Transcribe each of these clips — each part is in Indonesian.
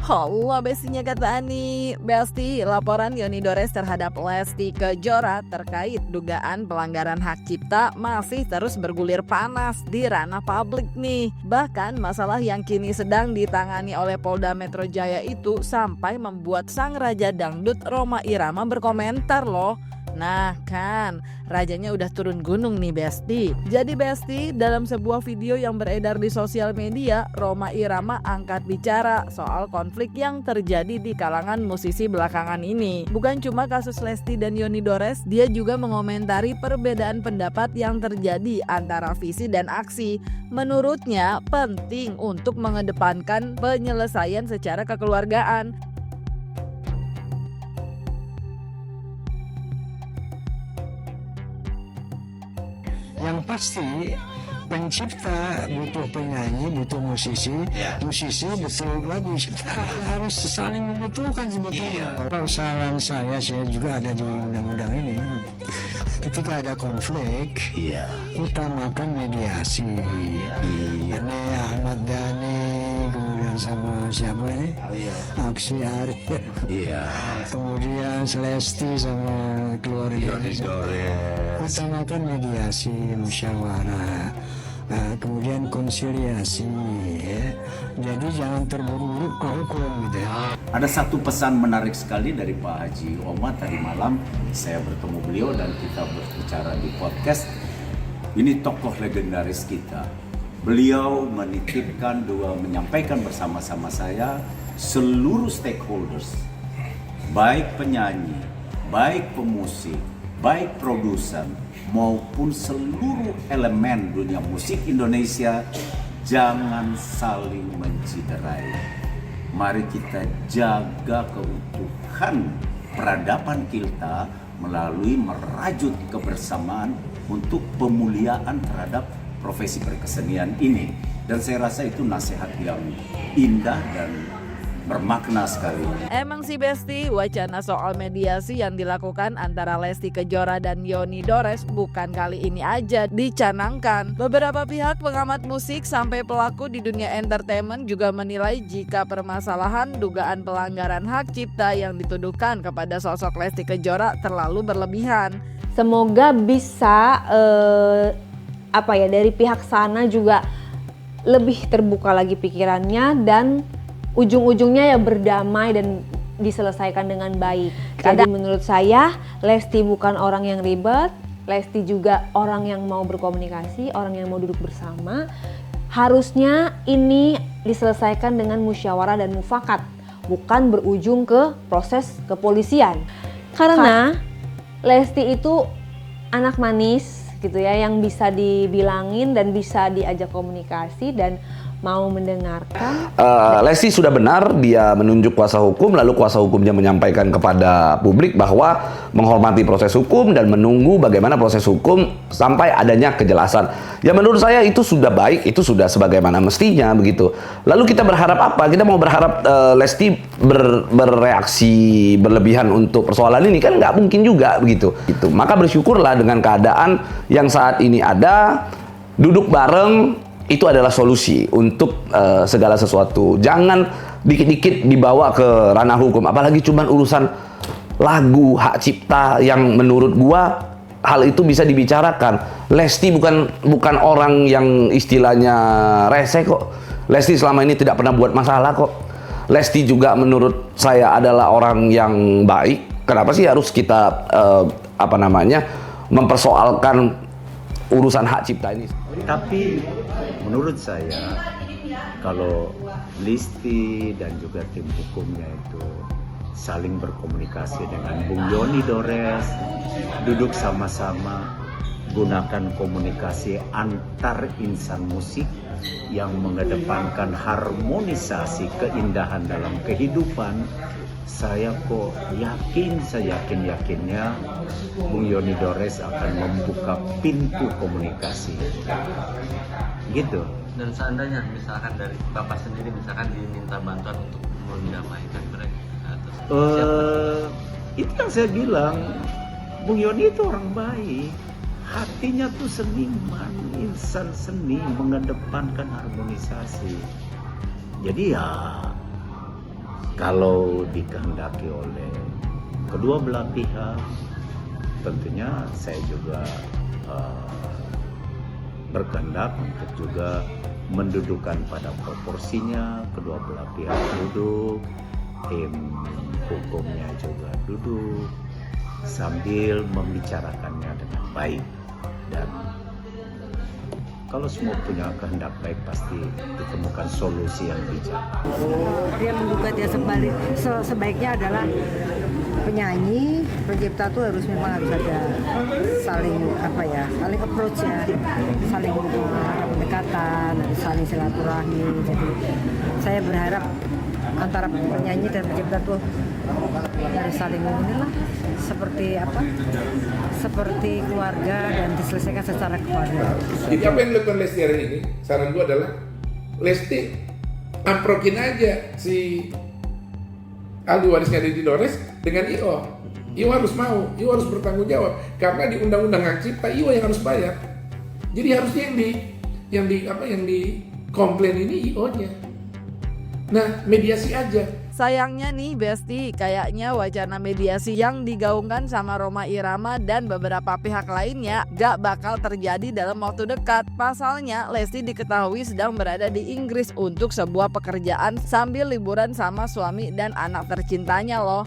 Allah, bestinya kata Ani. Besti, laporan Yoni Dores terhadap Lesti Kejora terkait dugaan pelanggaran hak cipta masih terus bergulir panas di ranah publik nih. Bahkan masalah yang kini sedang ditangani oleh Polda Metro Jaya itu sampai membuat sang Raja Dangdut Rhoma Irama berkomentar loh. Nah kan, rajanya udah turun gunung nih Besti. Jadi Besti, dalam sebuah video yang beredar di sosial media, Rhoma Irama angkat bicara soal konflik yang terjadi di kalangan musisi belakangan ini. Bukan cuma kasus Lesti dan Yoni Dores, dia juga mengomentari perbedaan pendapat yang terjadi antara visi dan aksi. Menurutnya penting untuk mengedepankan penyelesaian secara kekeluargaan. Yang pasti pencipta butuh penyanyi, butuh musisi, musisi betul lagu cipta harus saling membutuhkan sebetulnya. Saran saya juga ada di undang-undang ini. Ketika ada konflik, utamakan mediasi. Ini Ahmad Dhani, kemudian sama siapa ini? Aksi Ari. Kemudian Lesti sama keluarga. Utamakan mediasi, musyawarah. Kemudian konsiliasi, ya. Jadi jangan terburu-buru ke hukum gitu ya. Ada satu pesan menarik sekali dari Pak Haji Omar tadi malam. Saya bertemu beliau dan kita berbicara di podcast. Ini tokoh legendaris kita. Beliau menyampaikan bersama-sama saya seluruh stakeholders, baik penyanyi, baik pemusik, baik produsen, maupun seluruh elemen dunia musik Indonesia, jangan saling menciderai. Mari kita jaga keutuhan peradaban kita melalui merajut kebersamaan untuk pemuliaan terhadap profesi perkesenian ini. Dan saya rasa itu nasihat yang indah dan bermakna sekali. Emang sih Besti, wacana soal mediasi yang dilakukan antara Lesti Kejora dan Yoni Dores bukan kali ini aja dicanangkan. Beberapa pihak pengamat musik sampai pelaku di dunia entertainment juga menilai jika permasalahan dugaan pelanggaran hak cipta yang dituduhkan kepada sosok Lesti Kejora terlalu berlebihan. Semoga bisa dari pihak sana juga lebih terbuka lagi pikirannya dan ujung-ujungnya ya berdamai dan diselesaikan dengan baik. Jadi menurut saya Lesti bukan orang yang ribet, Lesti juga orang yang mau berkomunikasi, orang yang mau duduk bersama. Harusnya ini diselesaikan dengan musyawarah dan mufakat, bukan berujung ke proses kepolisian. Karena Lesti itu anak manis gitu ya, yang bisa dibilangin dan bisa diajak komunikasi dan mau mendengarkan. Lesti sudah benar, dia menunjuk kuasa hukum, lalu kuasa hukumnya menyampaikan kepada publik bahwa menghormati proses hukum dan menunggu bagaimana proses hukum sampai adanya kejelasan. Ya menurut saya itu sudah baik, itu sudah sebagaimana mestinya begitu. Lalu kita berharap apa? Kita mau berharap Lesti bereaksi berlebihan untuk persoalan ini, kan nggak mungkin juga begitu. Maka bersyukurlah dengan keadaan yang saat ini ada, duduk bareng. Itu adalah solusi untuk segala sesuatu. Jangan dikit-dikit dibawa ke ranah hukum, apalagi cuma urusan lagu, hak cipta yang menurut gua hal itu bisa dibicarakan. Lesti bukan orang yang istilahnya rese kok. Lesti selama ini tidak pernah buat masalah kok. Lesti juga menurut saya adalah orang yang baik. Kenapa sih harus kita mempersoalkan urusan hak cipta ini? Tapi menurut saya kalau Lesti dan juga tim hukumnya itu saling berkomunikasi dengan Bung Yoni Dores, duduk sama-sama, gunakan komunikasi antar insan musik yang mengedepankan harmonisasi keindahan dalam kehidupan. Saya yakinnya Bung Yoni Dores akan membuka pintu komunikasi. Gitu. Dan seandainya misalkan dari Bapak sendiri misalkan diminta bantuan untuk mendamaikan mereka, itu yang saya bilang, Bung Yoni itu orang baik, hatinya tuh seniman, insan seni, mengedepankan harmonisasi. Jadi ya kalau dikehendaki oleh kedua belah pihak, tentunya saya juga berkehendak untuk juga mendudukan pada proporsinya, kedua belah pihak duduk, tim hukumnya juga duduk, sambil membicarakannya dengan baik. Dan kalau semua punya kehendak baik, pasti ditemukan solusi yang bijak. Dia menggugat ya sebaiknya adalah penyanyi, pencipta tuh memang harus ada saling approach ya, saling pendekatan, saling silaturahmi. Jadi saya berharap antara penyanyi dan pencipta tuh harus saling inilah seperti keluarga dan diselesaikan secara keluarga. Jadi apa yang dilakukan Lesti hari ini, saran gue adalah Lesti amprokin aja si ahli warisnya Deddy Dores dengan IO. IO harus mau, IO harus bertanggung jawab karena di Undang-Undang Hak Cipta IO yang harus bayar. Jadi harusnya yang di komplain ini IO-nya. Nah, mediasi aja. Sayangnya nih Besti, kayaknya wacana mediasi yang digaungkan sama Rhoma Irama dan beberapa pihak lainnya gak bakal terjadi dalam waktu dekat. Pasalnya Lesti diketahui sedang berada di Inggris untuk sebuah pekerjaan sambil liburan sama suami dan anak tercintanya loh.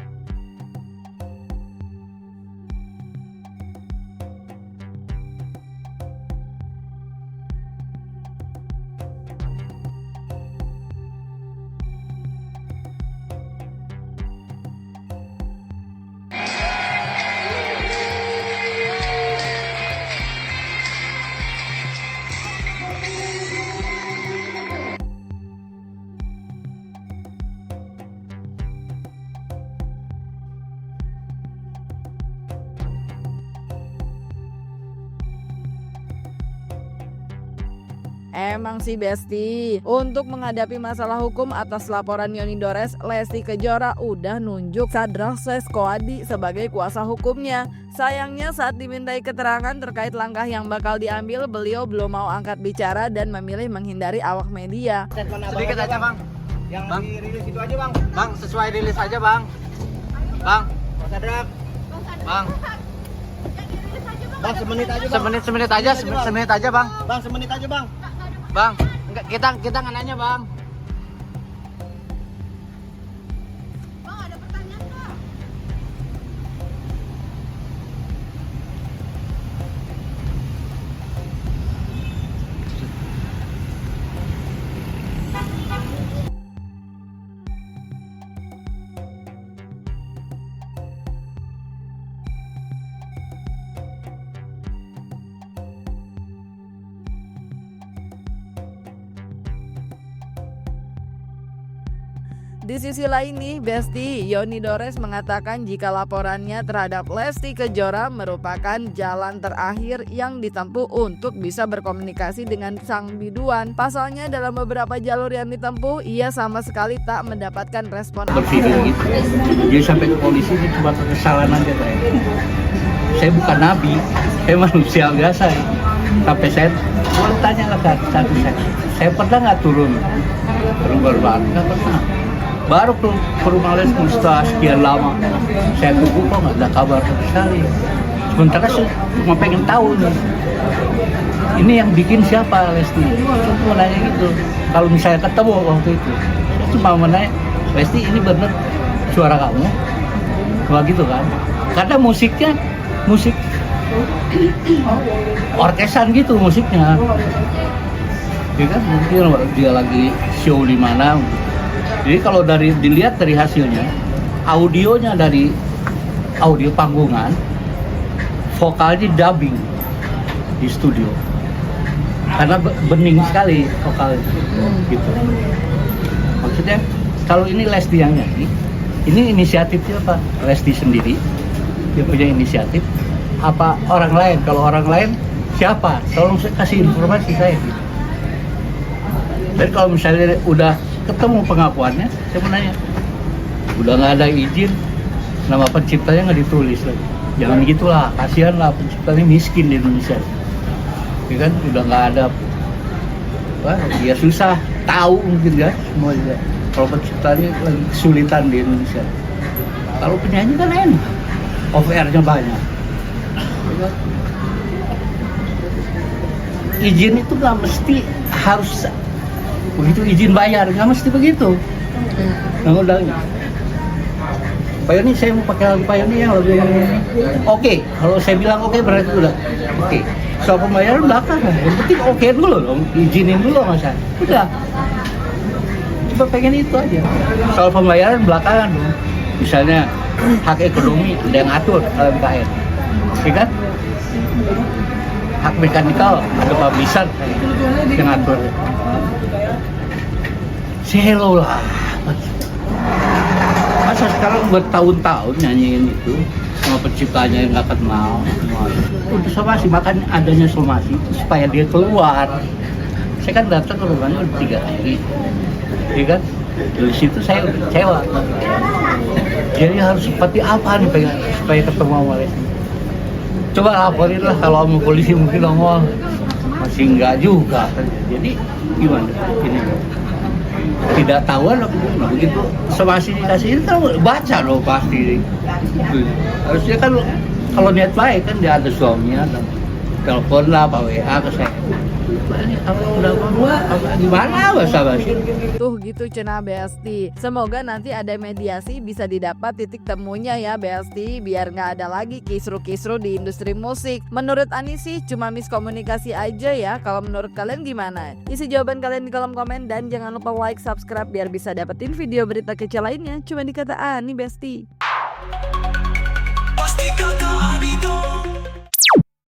Emang sih Besti, untuk menghadapi masalah hukum atas laporan Yoni Dores, Lesti Kejora udah nunjuk Sadrases Koadi sebagai kuasa hukumnya. Sayangnya saat dimintai keterangan terkait langkah yang bakal diambil, beliau belum mau angkat bicara dan memilih menghindari awak media. Sedikit aja bang, yang dirilis itu aja bang. Bang, sesuai rilis aja bang. Bang, Sadrak. Bang. Bang, semenit aja bang. Semenit aja bang. Bang, semenit aja bang. Bang, enggak, kita nggak nanya bang. Bang, ada pertanyaan nggak? Di sisi lain nih Besti, Yoni Dores mengatakan jika laporannya terhadap Lesti Kejora merupakan jalan terakhir yang ditempuh untuk bisa berkomunikasi dengan sang biduan. Pasalnya dalam beberapa jalur yang ditempuh, ia sama sekali tak mendapatkan respon berpikir gitu. Jadi sampai ke polisi itu cuma kesalahan aja kayak. Saya bukan nabi, saya manusia biasa. Sampai saya tanya lah satu saya pernah nggak turun berbank? Nggak pernah. Baru ke rumah Lesti setelah sekian lama, saya tunggu kok nggak ada kabar sama sekali. Sementara saya cuma pengen tahu nih, ini yang bikin siapa Lesti? Saya cuma nanya gitu. Kalau misalnya ketemu waktu itu, saya cuma mau nanya, Lesti ini bener suara kamu? Cuma gitu kan? Karena musiknya musik orkesan gitu musiknya. Ya kan mungkin dia lagi show di mana. Jadi kalau dilihat dari hasilnya, audionya dari audio panggungan, vokalnya dubbing di studio. Karena bening sekali vokalnya, gitu. Maksudnya kalau ini Lesti yang nyanyi, ini inisiatifnya apa? Lesti sendiri, dia punya inisiatif. Apa orang lain? Kalau orang lain siapa? Tolong kasih informasi saya. Gitu. Dan kalau misalnya udah ketemu pengakuannya, saya mau nanya, udah nggak ada izin, nama penciptanya nggak ditulis lagi. Jangan gitulah, kasihan lah penciptanya miskin di Indonesia. Ya kan, udah nggak ada, dia susah tahu mungkin kan semua juga. Kalau penciptanya lagi kesulitan di Indonesia. Kalau penyanyi kan enak, off air-nya banyak. Izin itu nggak mesti harus begitu, izin bayar nggak mesti begitu. Undang-undangnya. Pak Yoni, saya mau pakai lagu Pak Yoni yang lagu yang ini. Oke, kalau saya bilang oke berarti udah oke. Soal pembayaran belakangan, yang penting oke dulu dong, izinin dulu masa. Udah. Cuma pengen itu aja. Soal pembayaran belakangan dong. Misalnya hak ekonomi ada yang atur dalam KN, ya kan? Hak mekanikal ada publisher yang atur. Selo lah. Masa sekarang bertahun-tahun nyanyiin itu sama penciptanya yang nggak kenal. Udah somasi, makanya adanya somasi supaya dia keluar. Saya kan datang ke rumahnya udah 3 kali, ya kan? Dari situ saya udah kecewa. Jadi harus seperti apa nih supaya ketemu sama Lesti? Coba laporin lah, kalau sama polisi mungkin nongol, masih enggak juga. Jadi gimana ini? Tidak tahuan begitu somasi dikasih ini kan baca loh pasti. Harusnya kan kalau niat baik kan dia ada suaminya, telepon lah, Pak WA ke saya. Ini kalau udah gua gimana basa-basi? Tuh gitu cenah Besti. Semoga nanti ada mediasi bisa didapat titik temunya ya Besti, biar nggak ada lagi kisru-kisru di industri musik. Menurut Ani sih cuma miskomunikasi aja ya. Kalau menurut kalian gimana? Isi jawaban kalian di kolom komen dan jangan lupa like, subscribe biar bisa dapetin video berita kecil lainnya. Cuma di Kata Ani Besti. Pasti kata Ani dong.